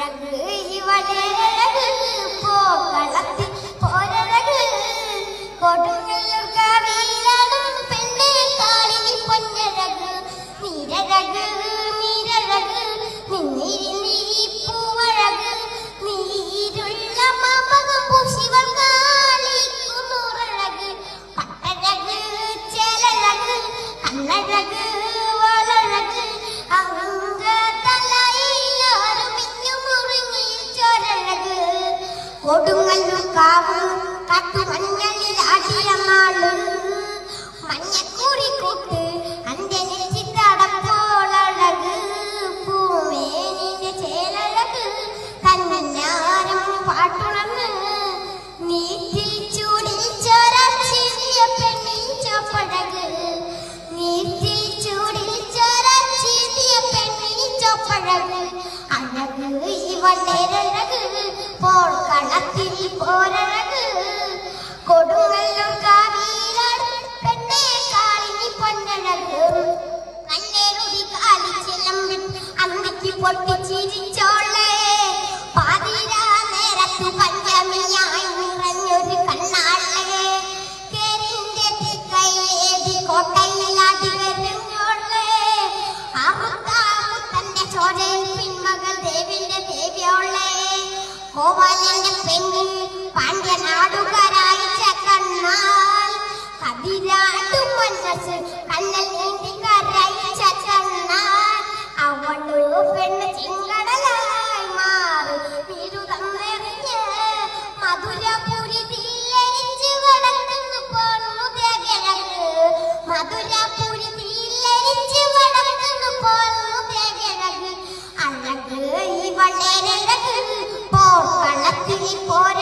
അഴക് ഇവളഴക് പോകളത്തിൽ പോരഴക് കൊടുങ്ങല്ലൂർ കാവിലാടും പെണ്ണെ കാളിനി പൊന്നഴക് നീരഴക് നീരഴക് നിന്നിരി പൂവഴക് നീരുള്ള മാമകം പൂശിവൾ കാളിക്കുന്നൂറഴക് പട്ടഴക് ചേലഴക് കണ്ണഴക് വളഴക് കൊടുങ്ങല്ലൂർ കാവ് കാട്ടുമഞ്ഞളിൽ ആടിയ നാള് മഞ്ഞക്കൂടി കൂട്ട് അന്റെ നെറ്റിത്തടപ്പോളഴക് പൂമേനിന്റെ ചേലഴക് കണ്ണാരം പാട്ടുണർന്ന് നീറ്റിൽ ചൂടിൽ ചോരച്ചിരിയ പെണ്ണിൻ ചോപ്പഴക് നീറ്റിൽ ചൂടിൽ ചോരച്ചിരിയ പെണ്ണിൻ ചോപ്പഴക് അഴക് ഇവളഴക് പോർക്കളത്തിൽ പോരഴക് കൊടുങ്ങല്ലൂർ കാവിലാടും പെണ്ണെ കാളിനി പൊന്നഴക് കണ്ണേറുതി കാലിച്ചിലമ്പിൽ അന്തിക്ക് പൊട്ടിച്ചിരിച്ചോളെ പാതിരാ നേരത്തു പഞ്ചമിയായി നിറഞ്ഞൊരു കണ്ണാളെ കേരിന്റെ തിക്കയേതി കോട്ടയിലാടി വരുന്നോളെ ആമുത്താമുത്തന്റെ ചോരയിൽ പിന്മകൾ ദേവിന്റെ ദേവിയോളെ കോവാലന്റെ പെണ്ണിൽ പാണ്ഡ്യനാടുകാരായി കണ്ണാൽ കതിരാടും മനസ്സ് കണ്ണൽ നീന്തി കരയിച്ച കണ്ണാൽ അവള് പെണ്ണ് ചിങ്കടലായി മാറി വിരുദമെറിഞ്ഞ് മധുരപുരി തീലരിച്ച് വടക്കുന്നു പോന്നു തേകഴക് മധുരപുരി തീലരിച്ച് വടക്കുന്നു പോന്നു തേകഴക് അഴക് ഇവളഴക് പോർക്കളത്തിൽ പോര